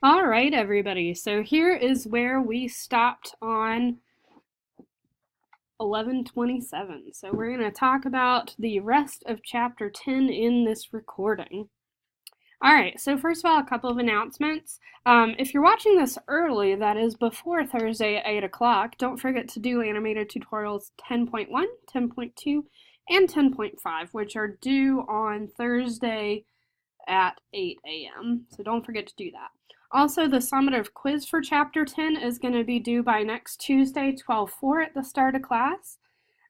All right, everybody. So here is where we stopped on 1127. So we're going to talk about the rest of chapter 10 in this recording. All right, so first of all, a couple of announcements. If you're watching this early, that is before Thursday at 8 o'clock, don't forget to do animated tutorials 10.1, 10.2, and 10.5, which are due on Thursday at 8 a.m. So don't forget to do that. Also, the summative quiz for Chapter 10 is going to be due by next Tuesday, 12/4 at the start of class.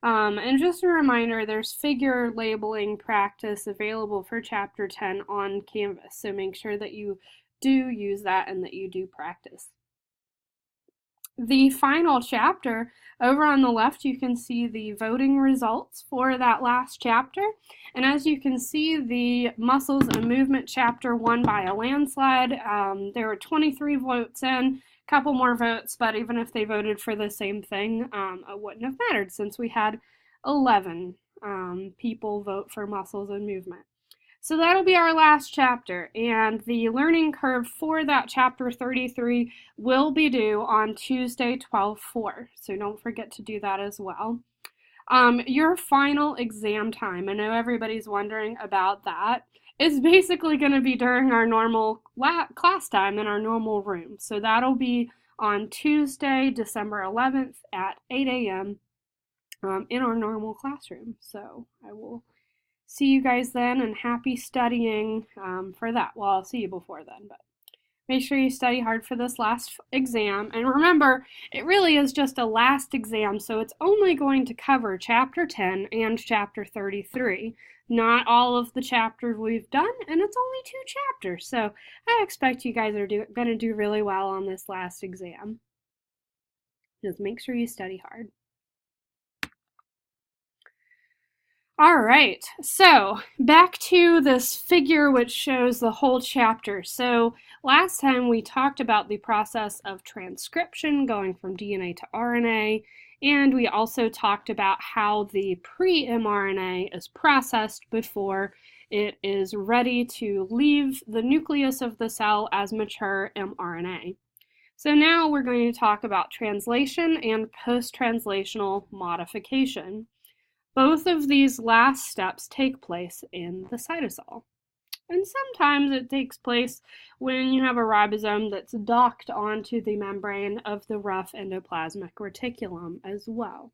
And just a reminder, there's figure labeling practice available for Chapter 10 on Canvas, so make sure that you do use that and that you do practice. The final chapter, over on the left you can see the voting results for that last chapter, and as you can see, the Muscles and Movement chapter won by a landslide. There were 23 votes in, a couple more votes, but even if they voted for the same thing, it wouldn't have mattered since we had 11 people vote for Muscles and Movement. So that'll be our last chapter, and the learning curve for that chapter 33 will be due on Tuesday, 12/4, so don't forget to do that as well. Your final exam time, I know everybody's wondering about that, is basically going to be during our normal class time in our normal room. So that'll be on Tuesday, December 11th at 8 a.m. In our normal classroom. So I will see you guys then, and happy studying for that. Well, I'll see you before then, but make sure you study hard for this last exam. And remember, it really is just a last exam, so it's only going to cover Chapter 10 and Chapter 33. Not all of the chapters we've done, and it's only 2 chapters. So I expect you guys are going to do really well on this last exam. Just make sure you study hard. All right, so back to this figure which shows the whole chapter. So last time we talked about the process of transcription going from DNA to RNA, and we also talked about how the pre-mRNA is processed before it is ready to leave the nucleus of the cell as mature mRNA. So now we're going to talk about translation and post-translational modification. Both of these last steps take place in the cytosol. And sometimes it takes place when you have a ribosome that's docked onto the membrane of the rough endoplasmic reticulum as well.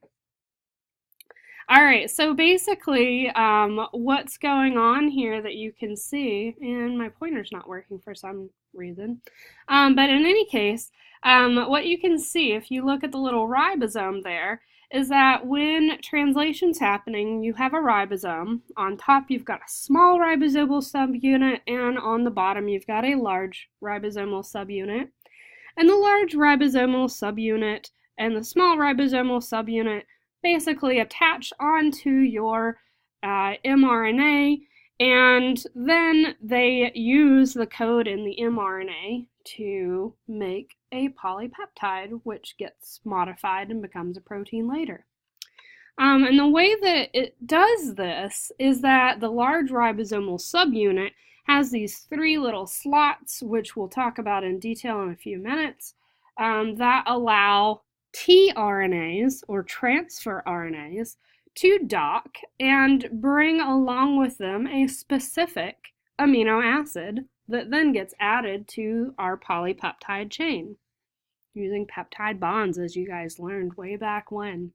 All right, so basically what's going on here that you can see, and my pointer's not working for some reason, but in any case, what you can see if you look at the little ribosome there is that when translation's happening, you have a ribosome. On top, you've got a small ribosomal subunit, and on the bottom, you've got a large ribosomal subunit. And the large ribosomal subunit and the small ribosomal subunit basically attach onto your mRNA, and then they use the code in the mRNA to make a polypeptide, which gets modified and becomes a protein later. And the way that it does this is that the large ribosomal subunit has these 3 little slots, which we'll talk about in detail in a few minutes, that allow tRNAs, or transfer RNAs, to dock and bring along with them a specific amino acid that then gets added to our polypeptide chain, using peptide bonds, as you guys learned way back when.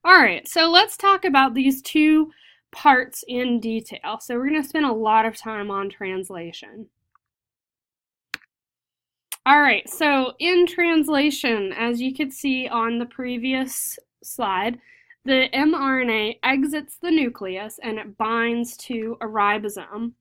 All right, so let's talk about these 2 parts in detail. So we're going to spend a lot of time on translation. All right, so in translation, as you could see on the previous slide, the mRNA exits the nucleus and it binds to a ribosome.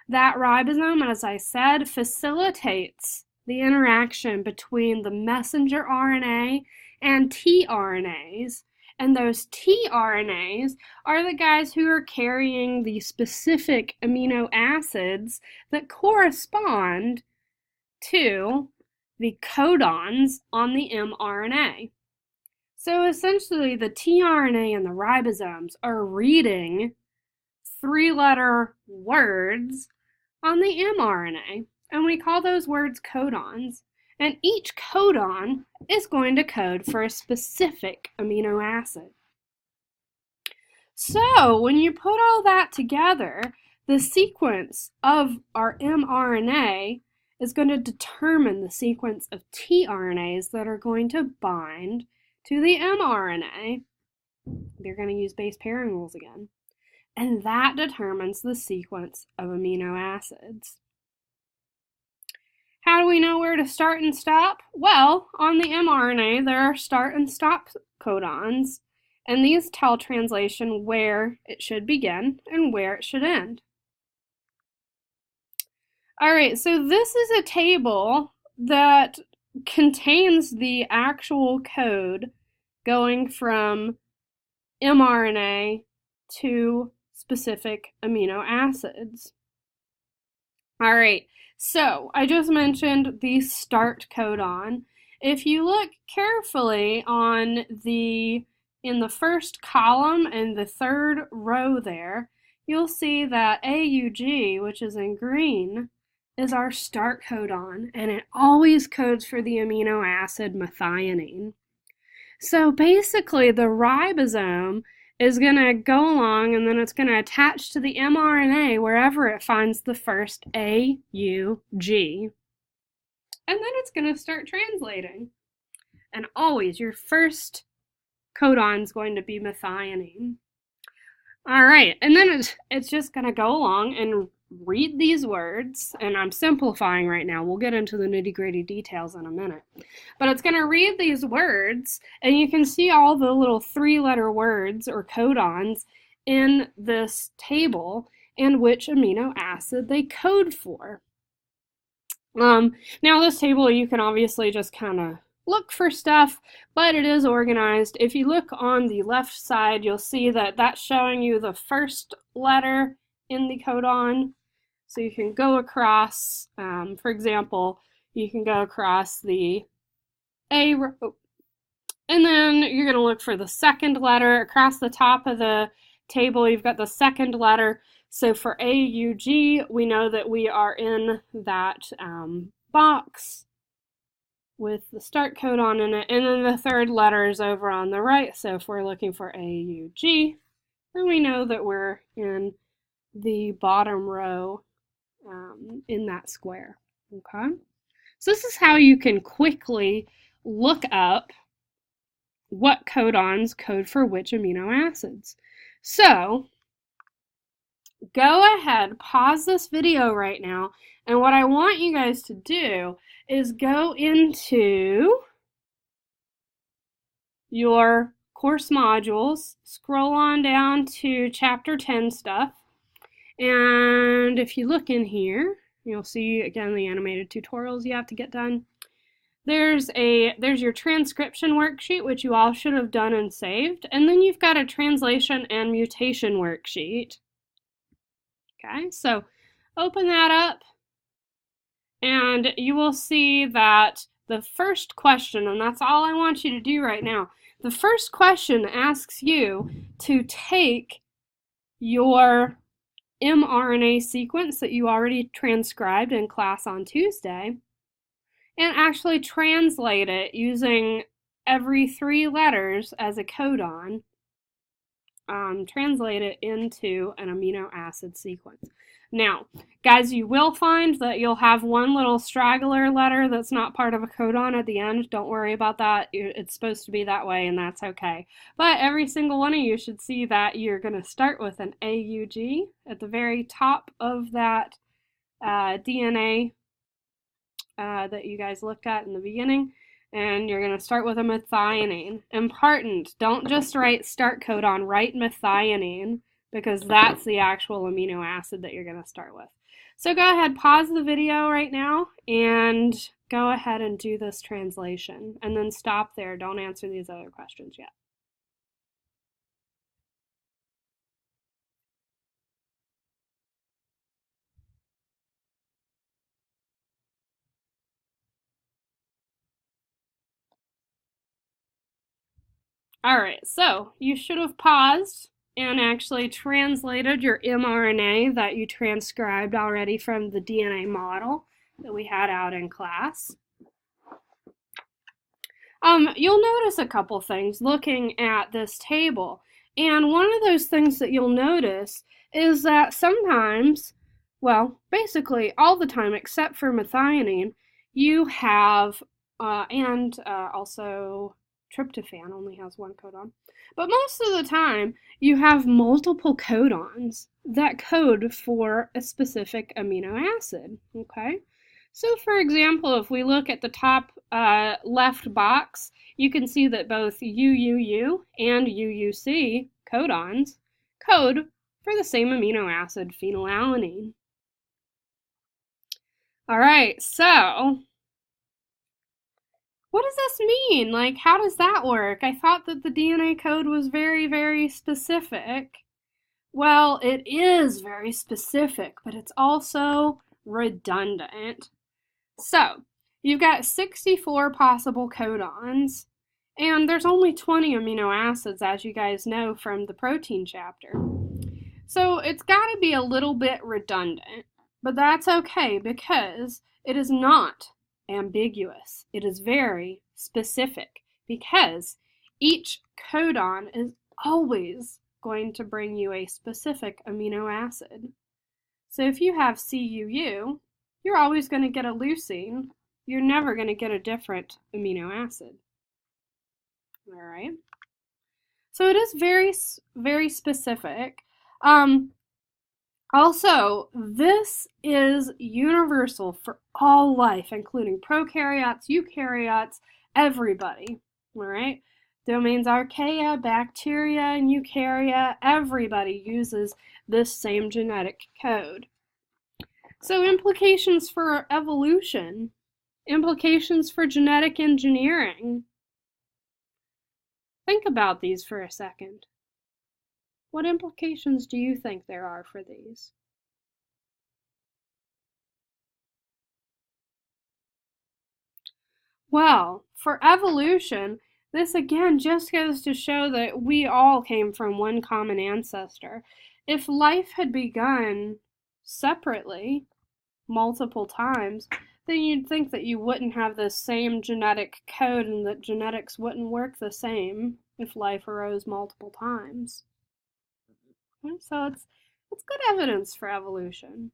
That ribosome, as I said, facilitates the interaction between the messenger RNA and tRNAs. And those tRNAs are the guys who are carrying the specific amino acids that correspond to the codons on the mRNA. So essentially, the tRNA and the ribosomes are reading 3-letter words on the mRNA. and we call those words codons. And each codon is going to code for a specific amino acid. So when you put all that together, the sequence of our mRNA is going to determine the sequence of tRNAs that are going to bind to the mRNA. They're going to use base pairing rules again. And that determines the sequence of amino acids. How do we know where to start and stop? Well, on the mRNA, there are start and stop codons, and these tell translation where it should begin and where it should end. All right, so this is a table that contains the actual code going from mRNA to specific amino acids. All right, so I just mentioned the start codon. If you look carefully in the first column and the third row there, you'll see that AUG, which is in green, is our start codon, and it always codes for the amino acid methionine. So basically, the ribosome is going to go along, and then it's going to attach to the mRNA wherever it finds the first AUG. And then it's going to start translating. And always, your first codon is going to be methionine. All right, and then it's just going to go along and read these words, and I'm simplifying right now. We'll get into the nitty-gritty details in a minute. But it's going to read these words, and you can see all the little three-letter words or codons in this table and which amino acid they code for. Now this table, you can obviously just kind of look for stuff, but it is organized. If you look on the left side, you'll see that that's showing you the first letter in the codon. So you can go across, for example, you can go across the A row, and then you're going to look for the second letter. Across the top of the table, you've got the second letter. So for AUG, we know that we are in that box with the start codon in it, and then the third letter is over on the right. So if we're looking for AUG, then we know that we're in the bottom row in that square. Okay, so this is how you can quickly look up what codons code for which amino acids. So go ahead, pause this video right now, and what I want you guys to do is go into your course modules, scroll on down to chapter 10 stuff, and if you look in here, you'll see again the animated tutorials you have to get done. There's your transcription worksheet, which you all should have done and saved, and then you've got a translation and mutation worksheet. Okay, so open that up, and you will see that the first question, and that's all I want you to do right now, the first question asks you to take your mRNA sequence that you already transcribed in class on Tuesday and actually translate it using every 3 letters as a codon. Translate it into an amino acid sequence. Now, guys, you will find that you'll have one little straggler letter that's not part of a codon at the end. Don't worry about that. It's supposed to be that way, and that's okay. But every single one of you should see that you're going to start with an AUG at the very top of that DNA that you guys looked at in the beginning. And you're going to start with a methionine. Important, don't just write start codon, write methionine, because that's the actual amino acid that you're going to start with. So go ahead, pause the video right now, and go ahead and do this translation. And then stop there. Don't answer these other questions yet. All right, so you should have paused and actually translated your mRNA that you transcribed already from the DNA model that we had out in class. You'll notice a couple things looking at this table. And one of those things that you'll notice is that sometimes, well, basically all the time except for methionine, you have, also tryptophan only has one codon. But most of the time, you have multiple codons that code for a specific amino acid, okay? So for example, if we look at the top left box, you can see that both UUU and UUC codons code for the same amino acid, phenylalanine. All right, so what does this mean? Like, how does that work? I thought that the DNA code was very, very specific. Well, it is very specific, but it's also redundant. So, you've got 64 possible codons, and there's only 20 amino acids, as you guys know from the protein chapter. So, it's got to be a little bit redundant, but that's okay because it is not ambiguous. It is very specific because each codon is always going to bring you a specific amino acid. So if you have CUU, you're always going to get a leucine. You're never going to get a different amino acid. All right. So it is very, very specific. Also, this is universal for all life, including prokaryotes, eukaryotes, everybody. All right. Domains archaea, bacteria, and eukarya, everybody uses this same genetic code. So implications for evolution, implications for genetic engineering. Think about these for a second. What implications do you think there are for these? Well, for evolution, this again just goes to show that we all came from one common ancestor. If life had begun separately multiple times, then you'd think that you wouldn't have the same genetic code and that genetics wouldn't work the same if life arose multiple times. Okay, so it's good evidence for evolution.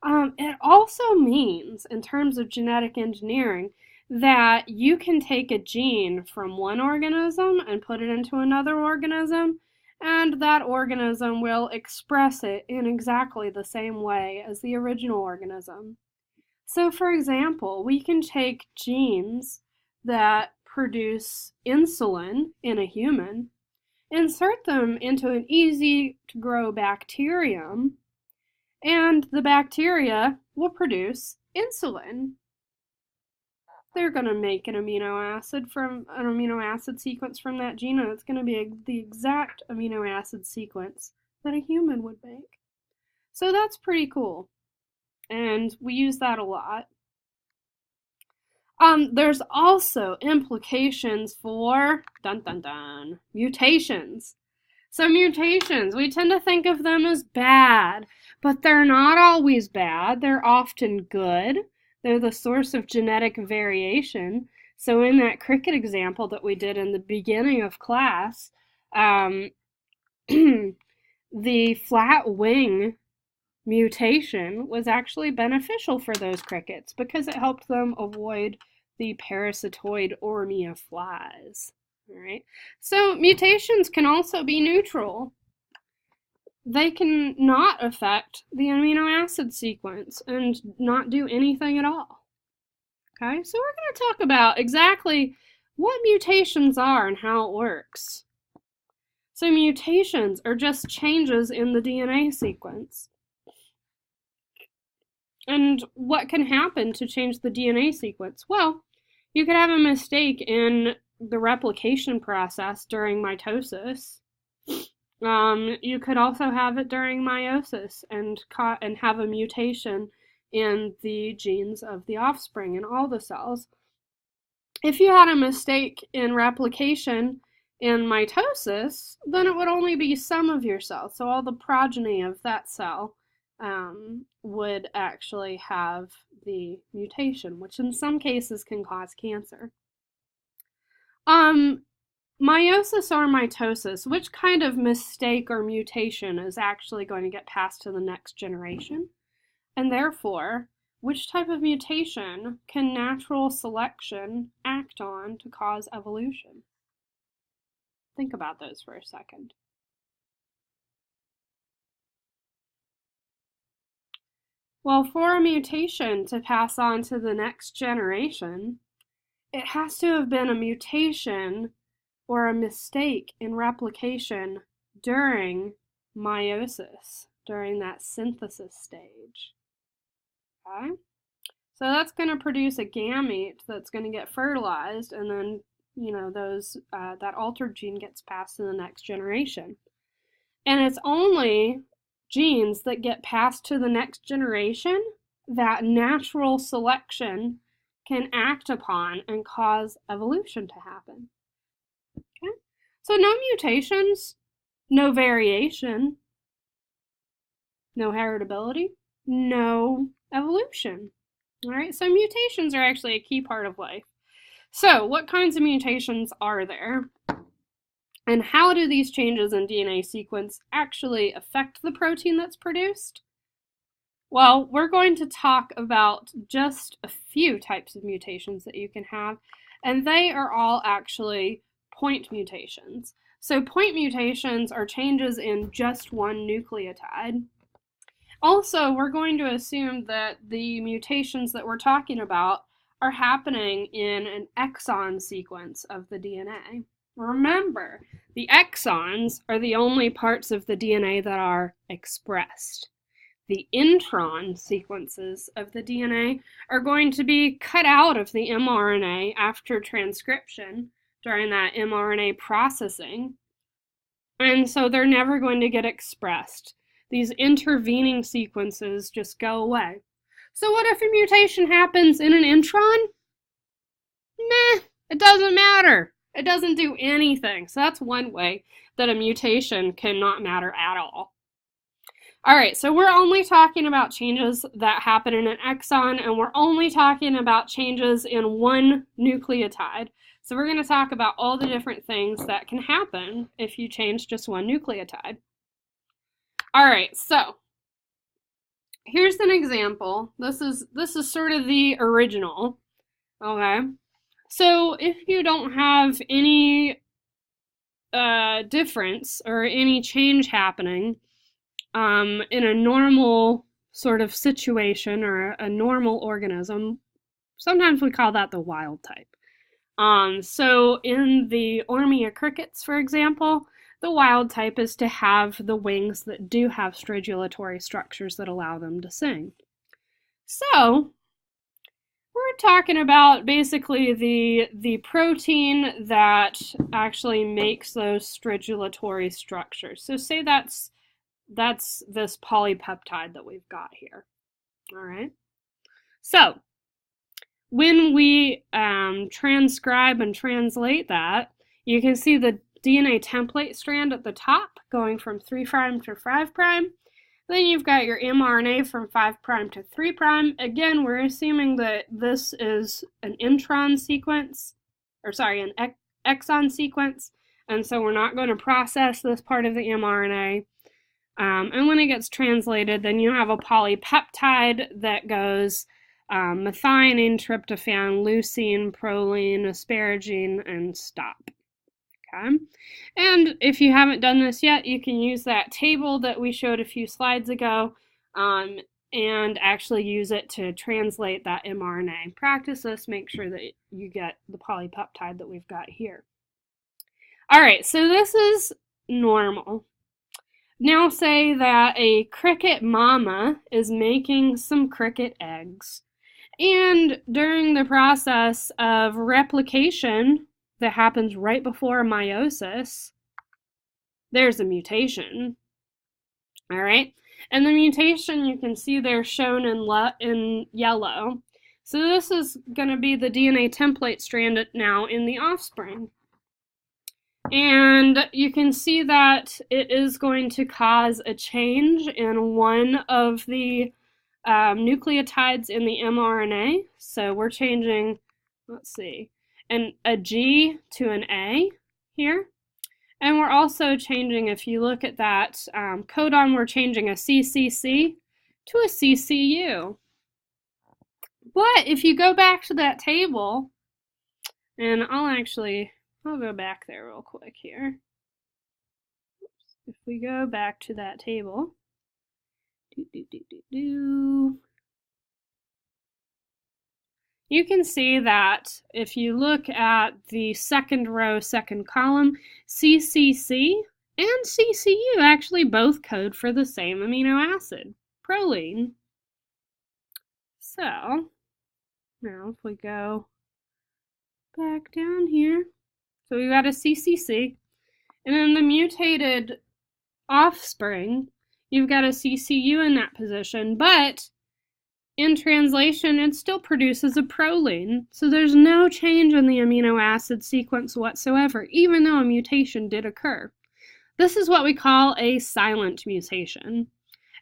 It also means, in terms of genetic engineering, that you can take a gene from one organism and put it into another organism, and that organism will express it in exactly the same way as the original organism. So, for example, we can take genes that produce insulin in a human, insert them into an easy-to-grow bacterium, and the bacteria will produce insulin. They're going to make an amino acid sequence from that gene, and it's going to be the exact amino acid sequence that a human would make. So that's pretty cool, and we use that a lot. There's also implications for mutations. So mutations, we tend to think of them as bad, but they're not always bad. They're often good. They're the source of genetic variation. So in that cricket example that we did in the beginning of class, the flat wing mutation was actually beneficial for those crickets because it helped them avoid the parasitoid Ornea flies. All right. So mutations can also be neutral. They can not affect the amino acid sequence and not do anything at all. Okay, so we're going to talk about exactly what mutations are and how it works. So mutations are just changes in the DNA sequence. And what can happen to change the DNA sequence? Well, you could have a mistake in the replication process during mitosis. You could also have it during meiosis and have a mutation in the genes of the offspring in all the cells. If you had a mistake in replication in mitosis, then it would only be some of your cells, so all the progeny of that cell would actually have the mutation, which in some cases can cause cancer. Meiosis or mitosis, which kind of mistake or mutation is actually going to get passed to the next generation? And therefore, which type of mutation can natural selection act on to cause evolution? Think about those for a second. Well, for a mutation to pass on to the next generation, it has to have been a mutation or a mistake in replication during meiosis, during that synthesis stage. Okay? So that's going to produce a gamete that's going to get fertilized, and then, that altered gene gets passed to the next generation. And it's only genes that get passed to the next generation that natural selection can act upon and cause evolution to happen. Okay? So no mutations, no variation, no heritability, no evolution. All right, so mutations are actually a key part of life. So what kinds of mutations are there? And how do these changes in DNA sequence actually affect the protein that's produced? Well, we're going to talk about just a few types of mutations that you can have, and they are all actually point mutations. So point mutations are changes in just one nucleotide. Also, we're going to assume that the mutations that we're talking about are happening in an exon sequence of the DNA. Remember, the exons are the only parts of the DNA that are expressed. The intron sequences of the DNA are going to be cut out of the mRNA after transcription during that mRNA processing, and so they're never going to get expressed. These intervening sequences just go away. So what if a mutation happens in an intron? Meh, it doesn't matter. It doesn't do anything. So that's one way that a mutation cannot matter at all. All right, so we're only talking about changes that happen in an exon, and we're only talking about changes in one nucleotide. So we're going to talk about all the different things that can happen if you change just one nucleotide. All right, so here's an example. This is sort of the original. Okay, so if you don't have any difference or any change happening in a normal sort of situation or a normal organism, sometimes we call that the wild type. So in the Ormia crickets, for example, the wild type is to have the wings that do have stridulatory structures that allow them to sing. So we're talking about basically the protein that actually makes those stridulatory structures. So say that's this polypeptide that we've got here. All right. So when we transcribe and translate that, you can see the DNA template strand at the top going from 3' to 5'. Then you've got your mRNA from 5' to 3'. Again, we're assuming that this is an intron sequence, an exon sequence, and so we're not going to process this part of the mRNA. And when it gets translated, then you have a polypeptide that goes methionine, tryptophan, leucine, proline, asparagine, and stop. Okay. And if you haven't done this yet, you can use that table that we showed a few slides ago and actually use it to translate that mRNA. Practice this, make sure that you get the polypeptide that we've got here. All right, so this is normal. Now say that a cricket mama is making some cricket eggs. And during the process of replication that happens right before meiosis, there's a mutation. All right, and the mutation you can see there shown in yellow. So this is going to be the DNA template strand now in the offspring. And you can see that it is going to cause a change in one of the nucleotides in the mRNA. So we're changing, let's see, a G to an A here. And we're also changing, if you look at that codon, we're changing a CCC to a CCU. But if you go back to that table, and I'll go back there real quick here. If we go back to that table, you can see that if you look at the second row, second column, CCC and CCU actually both code for the same amino acid, proline. So now if we go back down here, so we've got a CCC, and in the mutated offspring, you've got a CCU in that position, but in translation, it still produces a proline. So there's no change in the amino acid sequence whatsoever, even though a mutation did occur. This is what we call a silent mutation.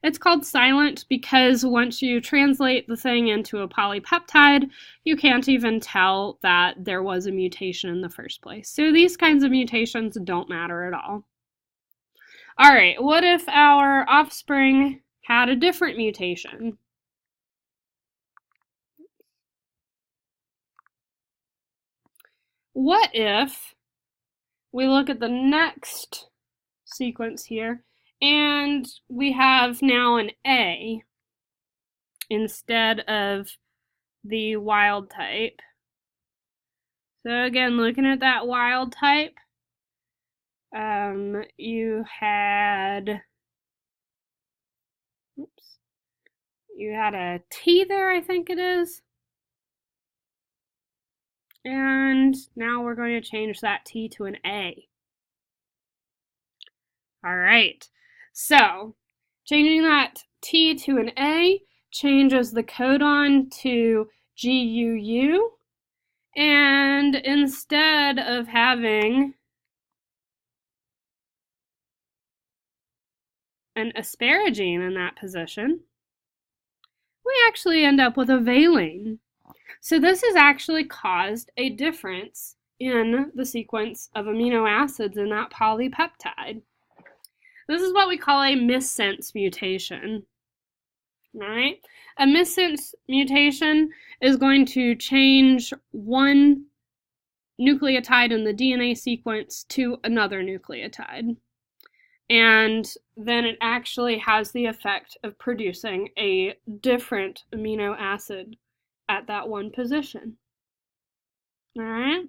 It's called silent because once you translate the thing into a polypeptide, you can't even tell that there was a mutation in the first place. So these kinds of mutations don't matter at all. All right, what if our offspring had a different mutation? What if we look at the next sequence here and we have now an A instead of the wild type? So again, looking at that wild type, you had a T there, I think it is. And now we're going to change that T to an A. All right, so changing that T to an A changes the codon to GUU, and instead of having an asparagine in that position, we actually end up with a valine. So this has actually caused a difference in the sequence of amino acids in that polypeptide. This is what we call a missense mutation. All right? A missense mutation is going to change one nucleotide in the DNA sequence to another nucleotide. And then it actually has the effect of producing a different amino acid at that one position. All right?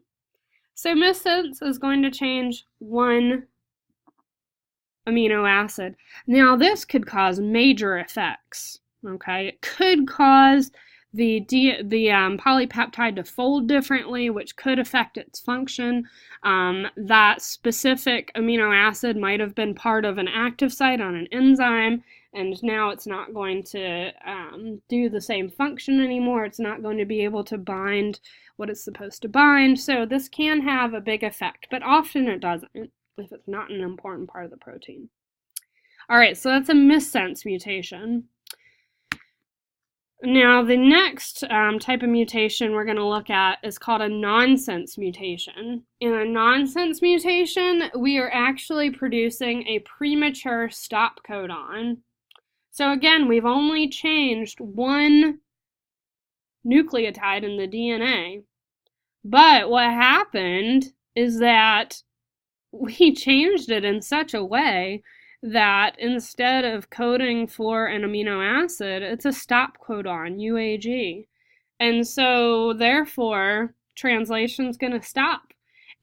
So missense is going to change one amino acid. Now this could cause major effects. Okay, it could cause the polypeptide to fold differently, which could affect its function. That specific amino acid might have been part of an active site on an enzyme, and now it's not going to do the same function anymore. It's not going to be able to bind what it's supposed to bind. So this can have a big effect, but often it doesn't if it's not an important part of the protein. All right, so that's a missense mutation. Now, the next type of mutation we're going to look at is called a nonsense mutation. In a nonsense mutation, we are actually producing a premature stop codon. So again, we've only changed one nucleotide in the DNA. But what happened is that we changed it in such a way that instead of coding for an amino acid, it's a stop codon, UAG. And so, therefore, translation's going to stop.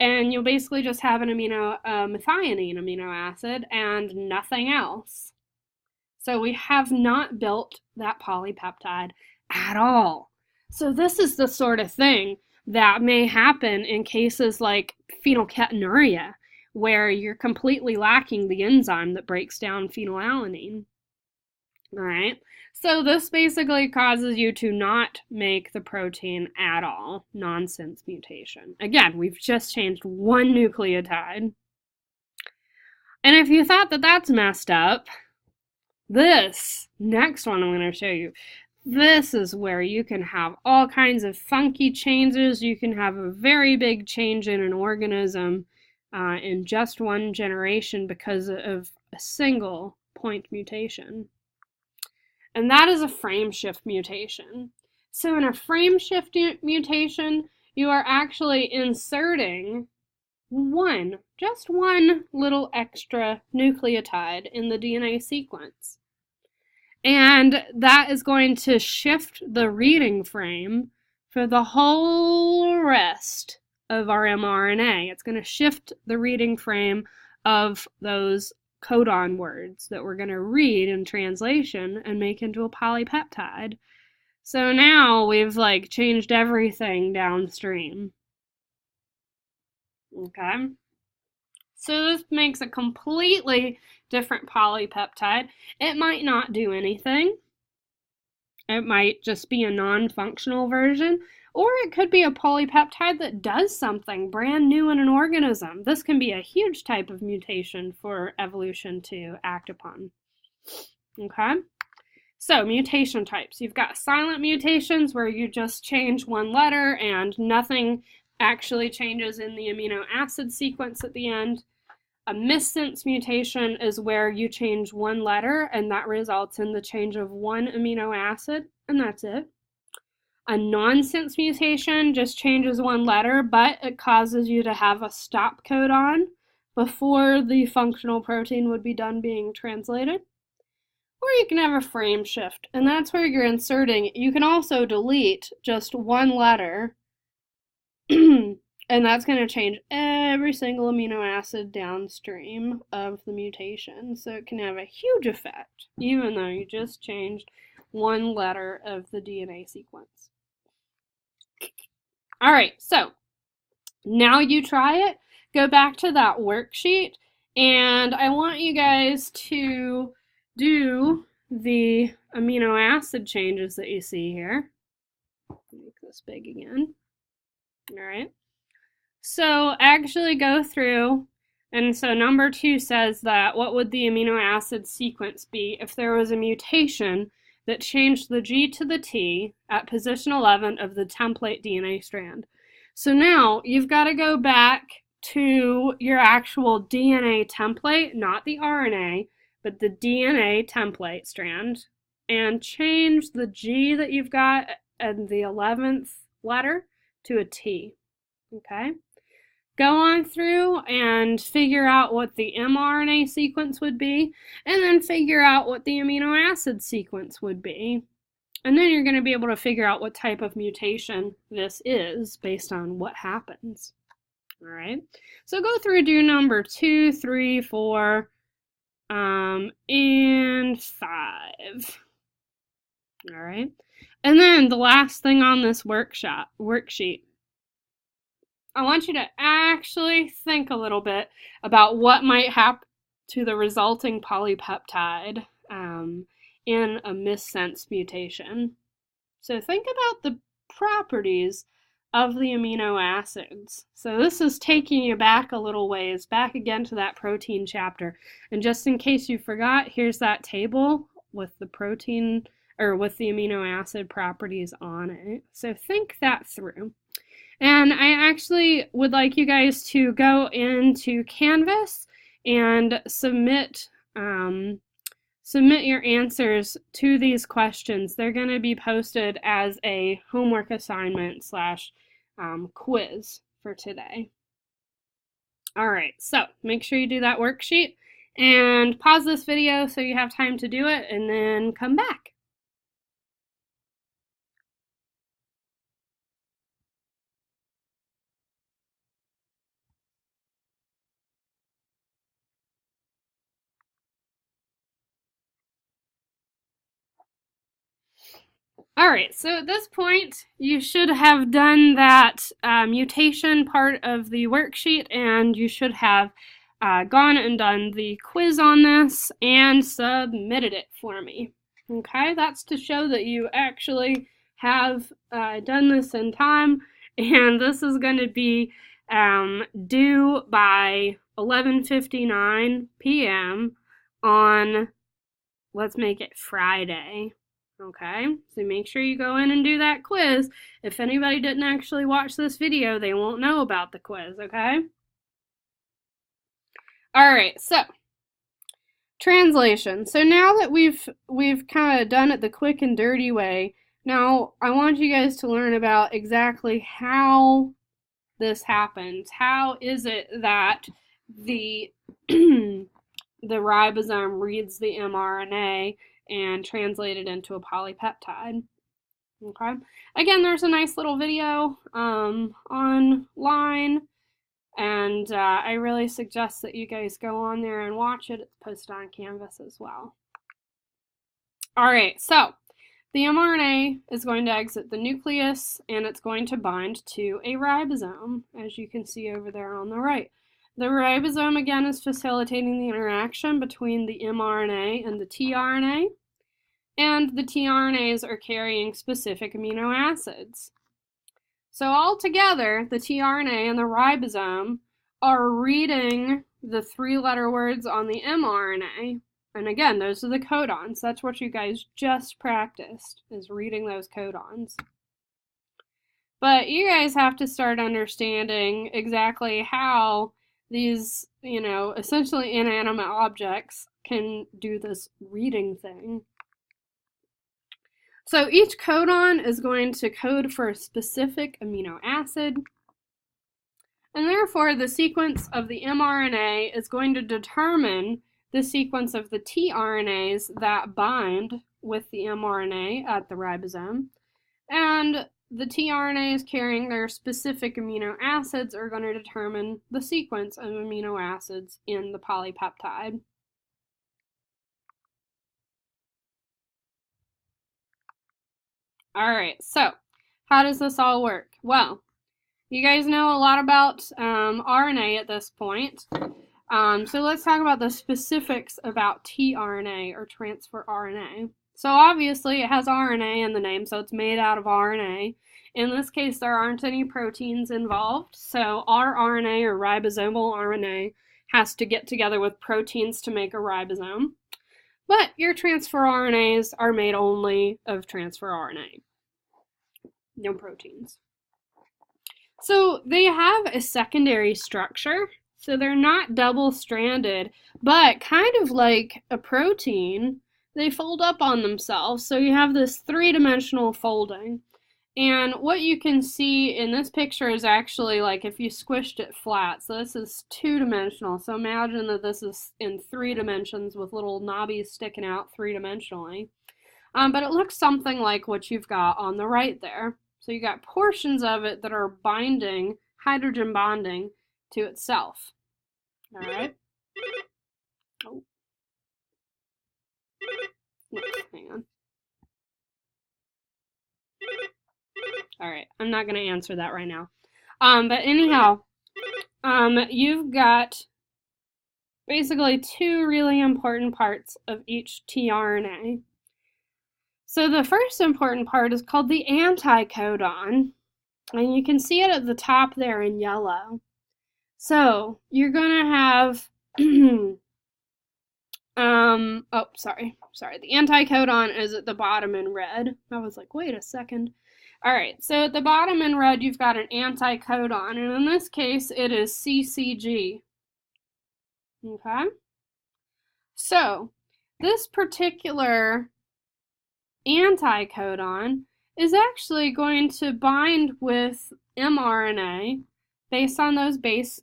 And you'll basically just have an methionine amino acid and nothing else. So we have not built that polypeptide at all. So this is the sort of thing that may happen in cases like phenylketonuria, where you're completely lacking the enzyme that breaks down phenylalanine. All right, so this basically causes you to not make the protein at all, nonsense mutation. Again, we've just changed one nucleotide. And if you thought that that's messed up, this next one I'm going to show you, this is where you can have all kinds of funky changes. You can have a very big change in an organism in just one generation because of a single point mutation. And that is a frame shift mutation. So in a frame shift mutation, you are actually inserting just one little extra nucleotide in the DNA sequence. And that is going to shift the reading frame for the whole rest of our mRNA. It's going to shift the reading frame of those codon words that we're going to read in translation and make into a polypeptide. So now we've changed everything downstream. Okay? So this makes a completely different polypeptide. It might not do anything. It might just be a non-functional version, or it could be a polypeptide that does something brand new in an organism. This can be a huge type of mutation for evolution to act upon. Okay? So, mutation types. You've got silent mutations where you just change one letter and nothing actually changes in the amino acid sequence at the end. A missense mutation is where you change one letter and that results in the change of one amino acid, and that's it. A nonsense mutation just changes one letter, but it causes you to have a stop codon before the functional protein would be done being translated. Or you can have a frame shift, and that's where you're inserting. You can also delete just one letter, and that's going to change every single amino acid downstream of the mutation. So it can have a huge effect, even though you just changed one letter of the DNA sequence. All right, so now you try it. Go back to that worksheet, and I want you guys to do the amino acid changes that you see here. Make this big again. All right. So actually go through, and so number 2 says that what would the amino acid sequence be if there was a mutation that changed the G to the T at position 11 of the template DNA strand. So now you've got to go back to your actual DNA template, not the RNA, but the DNA template strand, and change the G that you've got in the 11th letter to a T. Okay? Go on through and figure out what the mRNA sequence would be, and then figure out what the amino acid sequence would be. And then you're going to be able to figure out what type of mutation this is based on what happens. All right? So go through, do number 2, 3, 4, and 5. All right? And then the last thing on this worksheet, I want you to actually think a little bit about what might happen to the resulting polypeptide in a missense mutation. So think about the properties of the amino acids. So this is taking you back a little ways, back again to that protein chapter. And just in case you forgot, here's that table with the protein, or with the amino acid properties on it. So think that through. And I actually would like you guys to go into Canvas and submit your answers to these questions. They're going to be posted as a homework assignment / quiz for today. All right, so make sure you do that worksheet and pause this video so you have time to do it, and then come back. All right, so at this point, you should have done that mutation part of the worksheet, and you should have gone and done the quiz on this and submitted it for me. Okay, that's to show that you actually have done this in time, and this is going to be due by 11:59 p.m. on, let's make it Friday. Okay, so make sure you go in and do that quiz. If anybody didn't actually watch this video, they won't know about the quiz, okay? All right, so translation. So now that we've kind of done it the quick and dirty way, now I want you guys to learn about exactly how this happens. How is it that the the ribosome reads the mRNA and translates it into a polypeptide? Okay. Again, there's a nice little video online, and I really suggest that you guys go on there and watch it. It's posted on Canvas as well. All right, so the mRNA is going to exit the nucleus, and it's going to bind to a ribosome, as you can see over there on the right. The ribosome, again, is facilitating the interaction between the mRNA and the tRNA, and the tRNAs are carrying specific amino acids. So altogether, the tRNA and the ribosome are reading the 3-letter words on the mRNA. And again, those are the codons. That's what you guys just practiced, is reading those codons. But you guys have to start understanding exactly how these, essentially inanimate objects can do this reading thing. So each codon is going to code for a specific amino acid, and therefore the sequence of the mRNA is going to determine the sequence of the tRNAs that bind with the mRNA at the ribosome, and the tRNAs carrying their specific amino acids are going to determine the sequence of amino acids in the polypeptide. All right, so how does this all work? Well, you guys know a lot about RNA at this point. So let's talk about the specifics about tRNA, or transfer RNA. So obviously it has RNA in the name, so it's made out of RNA. In this case, there aren't any proteins involved, so our RNA, or ribosomal RNA, has to get together with proteins to make a ribosome. But your transfer RNAs are made only of transfer RNA, no proteins. So they have a secondary structure, so they're not double-stranded, but kind of like a protein, they fold up on themselves. So you have this 3-dimensional folding. And what you can see in this picture is actually like if you squished it flat. So this is 2-dimensional. So imagine that this is in 3 dimensions with little knobbies sticking out 3-dimensionally. But it looks something like what you've got on the right there. So you got portions of it that are binding, hydrogen bonding to itself. All right. Oh. Hang on. All right, I'm not going to answer that right now. But anyhow, you've got basically 2 really important parts of each tRNA. So the first important part is called the anticodon, and you can see it at the top there in yellow. So you're going to have, the anticodon is at the bottom in red. I was like, wait a second. All right, so at the bottom in red, you've got an anticodon, and in this case, it is CCG. Okay? So this particular anticodon is actually going to bind with mRNA based on those base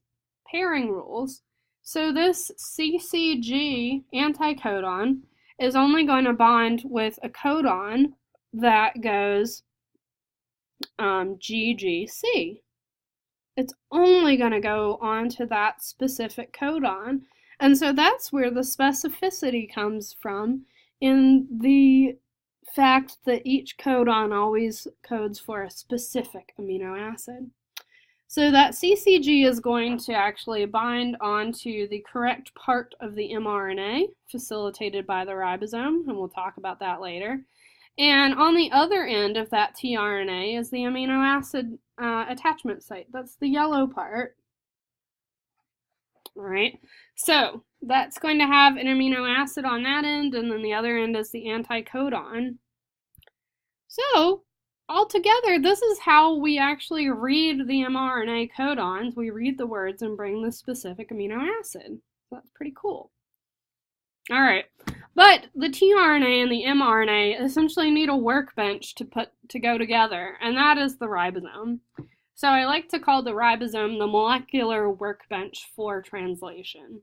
pairing rules. So this CCG anticodon is only going to bind with a codon that goes GGC. It's only going to go onto that specific codon. And so that's where the specificity comes from, in the fact that each codon always codes for a specific amino acid. So that CCG is going to actually bind onto the correct part of the mRNA, facilitated by the ribosome, and we'll talk about that later. And on the other end of that tRNA is the amino acid attachment site. That's the yellow part. All right, so that's going to have an amino acid on that end, and then the other end is the anticodon. So altogether, this is how we actually read the mRNA codons. We read the words and bring the specific amino acid. That's pretty cool. All right, but the tRNA and the mRNA essentially need a workbench to go together, and that is the ribosome. So I like to call the ribosome the molecular workbench for translation.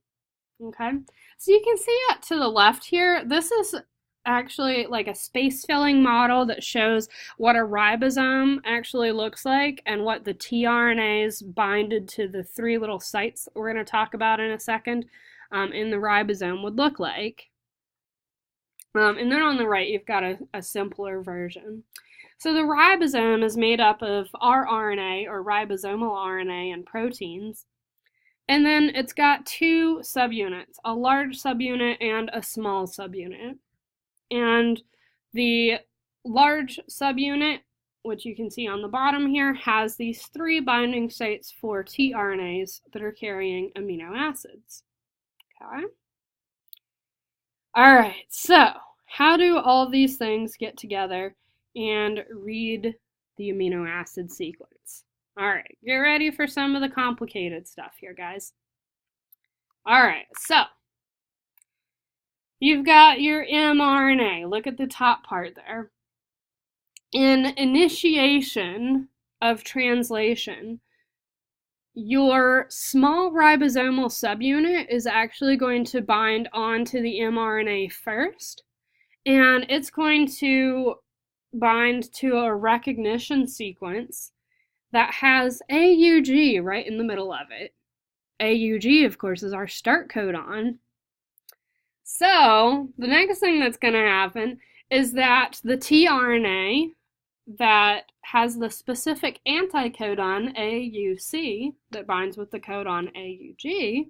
Okay, so you can see it to the left here. This is actually like a space filling model that shows what a ribosome actually looks like and what the tRNAs binded to the 3 little sites that we're going to talk about in a second in the ribosome would look like. And then on the right, you've got a simpler version. So the ribosome is made up of rRNA, or ribosomal RNA, and proteins. And then it's got 2 subunits, a large subunit and a small subunit. And the large subunit, which you can see on the bottom here, has these 3 binding sites for tRNAs that are carrying amino acids. Okay. All right, so how do all these things get together and read the amino acid sequence? All right, get ready for some of the complicated stuff here, guys. All right, so you've got your mRNA. Look at the top part there. In initiation of translation, your small ribosomal subunit is actually going to bind onto the mRNA first, and it's going to bind to a recognition sequence that has AUG right in the middle of it. AUG, of course, is our start codon. So the next thing that's going to happen is that the tRNA that has the specific anticodon AUC that binds with the codon AUG.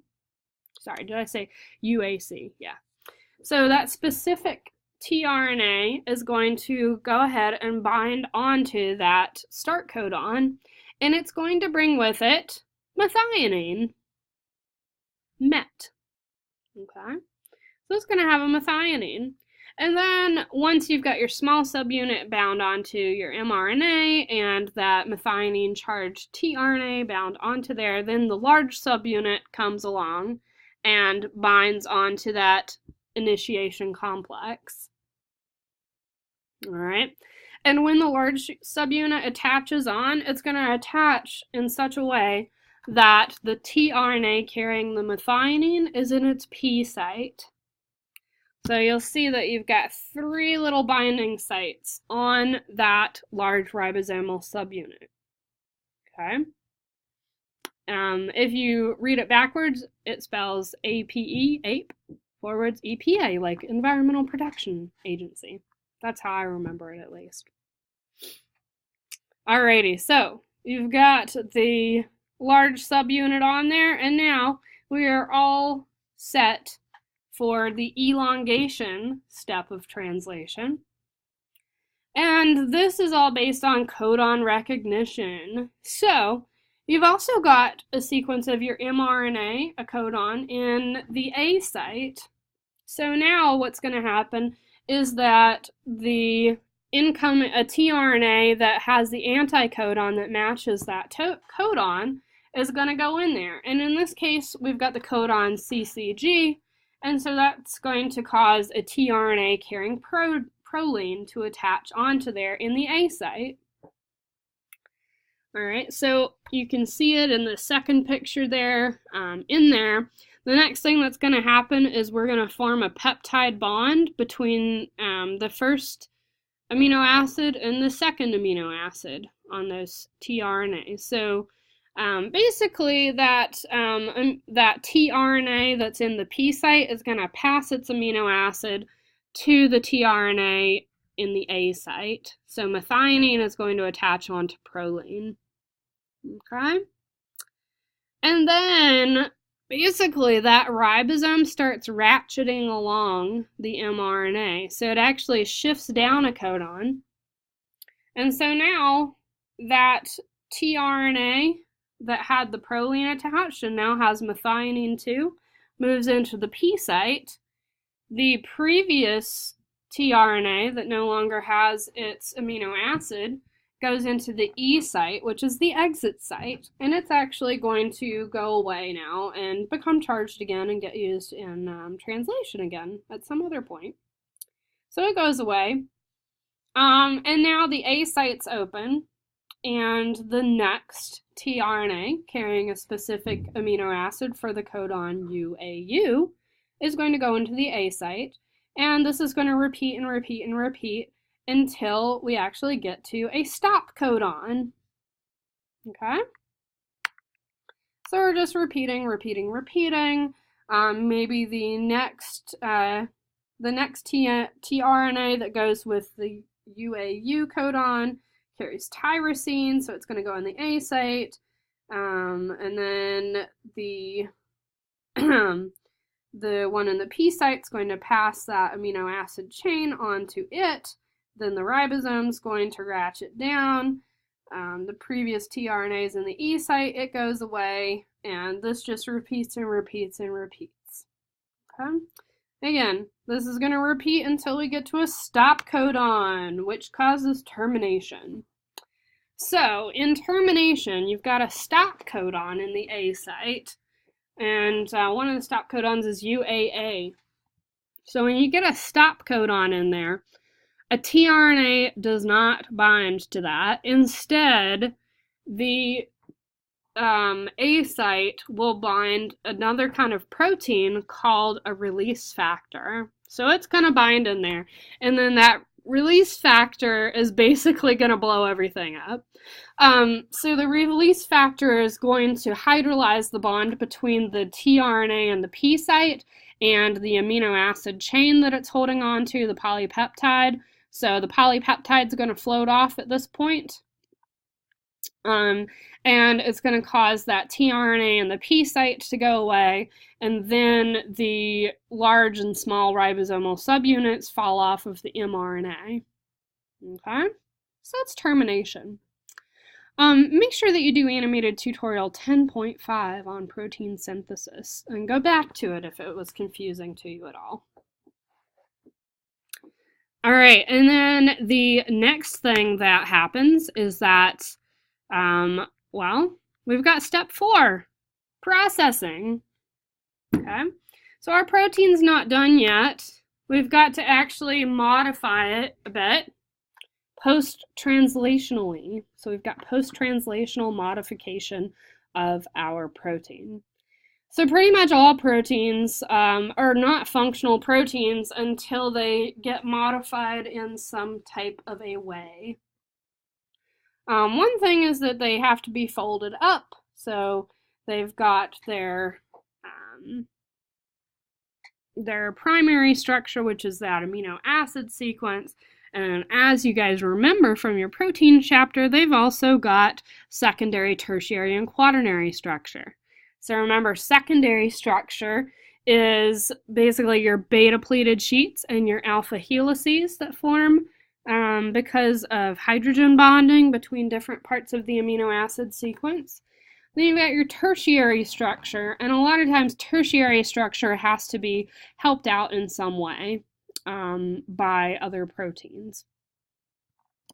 Sorry, did I say UAC? Yeah. So that specific tRNA is going to go ahead and bind onto that start codon, and it's going to bring with it methionine. Met. Okay. So it's going to have a methionine. And then once you've got your small subunit bound onto your mRNA and that methionine charged tRNA bound onto there, then the large subunit comes along and binds onto that initiation complex. All right. And when the large subunit attaches on, it's going to attach in such a way that the tRNA carrying the methionine is in its P site. So you'll see that you've got 3 little binding sites on that large ribosomal subunit. Okay. If you read it backwards, it spells APE, APE, forwards EPA, like Environmental Protection Agency. That's how I remember it, at least. Alrighty, so you've got the large subunit on there, and now we are all set for the elongation step of translation. And this is all based on codon recognition. So you've also got a sequence of your mRNA, a codon, in the A site. So now what's going to happen is that a tRNA that has the anticodon that matches that codon is going to go in there. And in this case, we've got the codon CCG, and so that's going to cause a tRNA carrying proline to attach onto there in the A site. All right, so you can see it in the second picture there, in there. The next thing that's going to happen is we're going to form a peptide bond between the first amino acid and the second amino acid on those tRNAs. So basically that tRNA that's in the P site is going to pass its amino acid to the tRNA in the A site. So methionine is going to attach onto proline. Okay? And then basically that ribosome starts ratcheting along the mRNA. So it actually shifts down a codon. And so now that tRNA that had the proline attached and now has methionine too moves into the P site. The previous tRNA that no longer has its amino acid goes into the E site, which is the exit site, and it's actually going to go away now and become charged again and get used in translation again at some other point. So it goes away. And now the A site's open, and the next tRNA carrying a specific amino acid for the codon UAU is going to go into the A site, and this is going to repeat and repeat and repeat until we actually get to a stop codon. Okay? So we're just repeating. Maybe the next tRNA that goes with the UAU codon carries tyrosine, so it's going to go in the A site, and then the the one in the P site is going to pass that amino acid chain onto it. Then the ribosome is going to ratchet down. The previous tRNA is in the E site, it goes away, and this just repeats and repeats and repeats. Okay? Again, this is going to repeat until we get to a stop codon, which causes termination. So, in termination, you've got a stop codon in the A site, and one of the stop codons is UAA. So when you get a stop codon in there, a tRNA does not bind to that. Instead, the A site will bind another kind of protein called a release factor. So it's going to bind in there, and then that release factor is basically going to blow everything up. So the release factor is going to hydrolyze the bond between the tRNA and the P site and the amino acid chain that it's holding on to, the polypeptide. So the polypeptide is going to float off at this point. And it's going to cause that tRNA and the P site to go away, and then the large and small ribosomal subunits fall off of the mRNA. Okay? So that's termination. Make sure that you do animated tutorial 10.5 on protein synthesis, and go back to it if it was confusing to you at all. All right, and then the next thing that happens is that well, we've got step 4, processing. Okay, so our protein's not done yet. We've got to actually modify it a bit post-translationally. So we've got post-translational modification of our protein. So pretty much all proteins are not functional proteins until they get modified in some type of a way. One thing is that they have to be folded up, so they've got their primary structure, which is that amino acid sequence, and as you guys remember from your protein chapter, they've also got secondary, tertiary, and quaternary structure. So remember, secondary structure is basically your beta-pleated sheets and your alpha helices that form because of hydrogen bonding between different parts of the amino acid sequence. Then you've got your tertiary structure, and a lot of times tertiary structure has to be helped out in some way by other proteins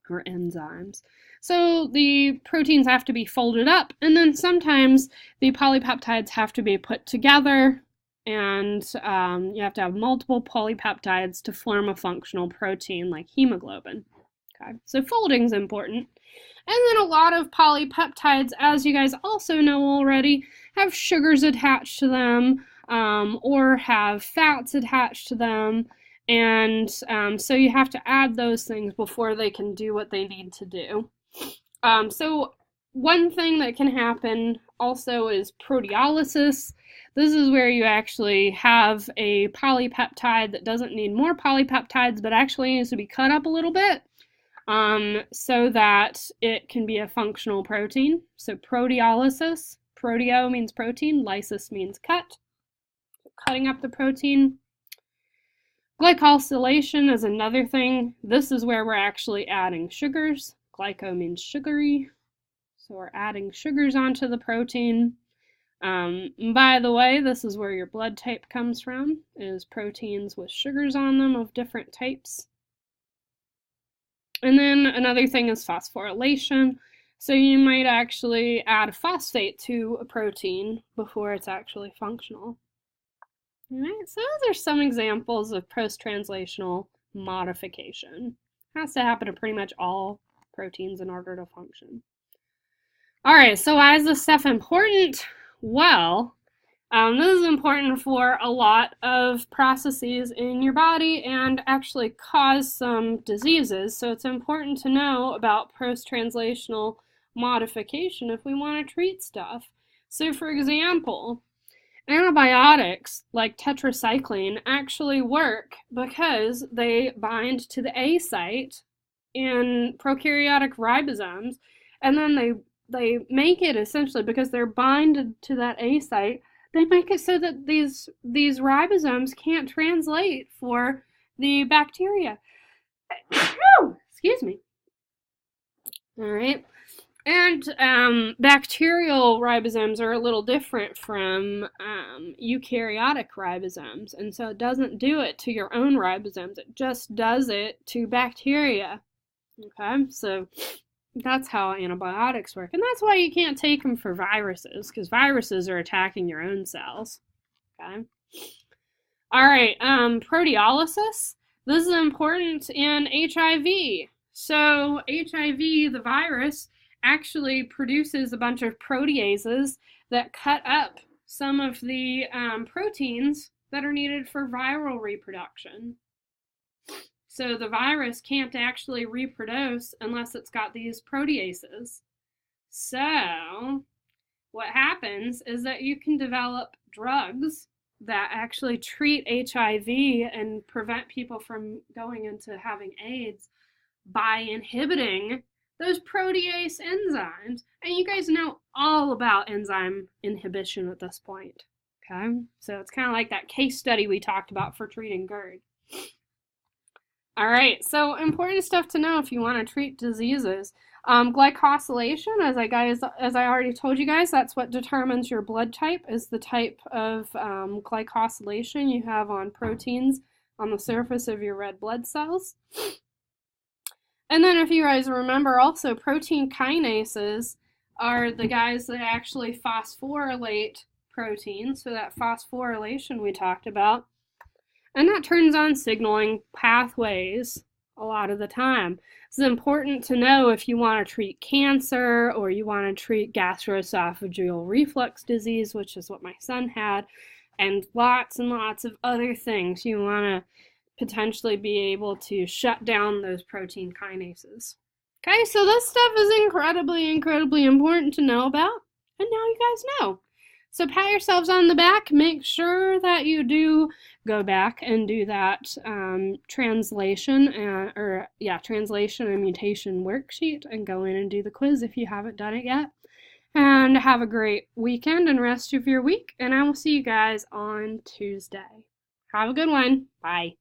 or enzymes. So the proteins have to be folded up, and then sometimes the polypeptides have to be put together, and you have to have multiple polypeptides to form a functional protein like hemoglobin. Okay, so folding is important. And then a lot of polypeptides, as you guys also know already, have sugars attached to them or have fats attached to them. And so you have to add those things before they can do what they need to do. So one thing that can happen also is proteolysis. This is where you actually have a polypeptide that doesn't need more polypeptides, but actually needs to be cut up a little bit so that it can be a functional protein. So proteolysis, proteo means protein, lysis means cut. So cutting up the protein. Glycosylation is another thing. This is where we're actually adding sugars. Glyco means sugary. So we're adding sugars onto the protein. By the way, this is where your blood type comes from, is proteins with sugars on them of different types. And then another thing is phosphorylation. So you might actually add phosphate to a protein before it's actually functional. All right, so those are some examples of post-translational modification. It has to happen to pretty much all proteins in order to function. All right, so why is this stuff important? Well, this is important for a lot of processes in your body and actually cause some diseases. So it's important to know about post-translational modification if we want to treat stuff. So for example, antibiotics like tetracycline actually work because they bind to the A site in prokaryotic ribosomes, and then they make it essentially, because they're binded to that A site, they make it so that these ribosomes can't translate for the bacteria. Excuse me. All right. And bacterial ribosomes are a little different from eukaryotic ribosomes, and so it doesn't do it to your own ribosomes, it just does it to bacteria. Okay, so that's how antibiotics work, and that's why you can't take them for viruses, because viruses are attacking your own cells. Okay. All right, proteolysis. This is important in HIV. So HIV, the virus, actually produces a bunch of proteases that cut up some of the proteins that are needed for viral reproduction. So the virus can't actually reproduce unless it's got these proteases. So what happens is that you can develop drugs that actually treat HIV and prevent people from going into having AIDS by inhibiting those protease enzymes. And you guys know all about enzyme inhibition at this point. Okay, so it's kind of like that case study we talked about for treating GERD. All right, so important stuff to know if you want to treat diseases. Glycosylation, as I already told you guys, that's what determines your blood type, is the type of glycosylation you have on proteins on the surface of your red blood cells. And then if you guys remember also, protein kinases are the guys that actually phosphorylate proteins, so that phosphorylation we talked about. And that turns on signaling pathways a lot of the time. It's important to know if you want to treat cancer or you want to treat gastroesophageal reflux disease, which is what my son had, and lots of other things. You want to potentially be able to shut down those protein kinases. Okay, so this stuff is incredibly important to know about, and now you guys know. So pat yourselves on the back. Make sure that you do go back and do that translation and mutation worksheet, and go in and do the quiz if you haven't done it yet. And have a great weekend and rest of your week, and I will see you guys on Tuesday. Have a good one. Bye.